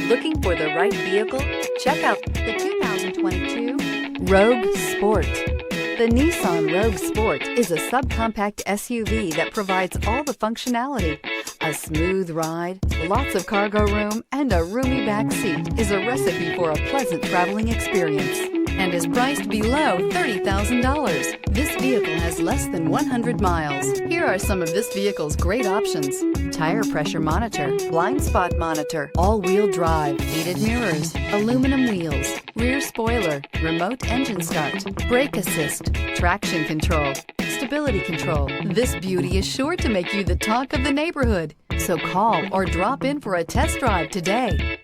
Looking for the right vehicle? Check out the 2022 Rogue Sport. The Nissan Rogue Sport is a subcompact SUV that provides all the functionality. A smooth ride, lots of cargo room, and a roomy back seat is a recipe for a pleasant traveling experience and is priced below $30,000. This vehicle has less than 100 miles. Here are some of this vehicle's great options: tire pressure monitor, blind spot monitor, all-wheel drive, heated mirrors, aluminum wheels, rear spoiler, remote engine start, brake assist, traction control, stability control. This beauty is sure to make you the talk of the neighborhood. So call or drop in for a test drive today.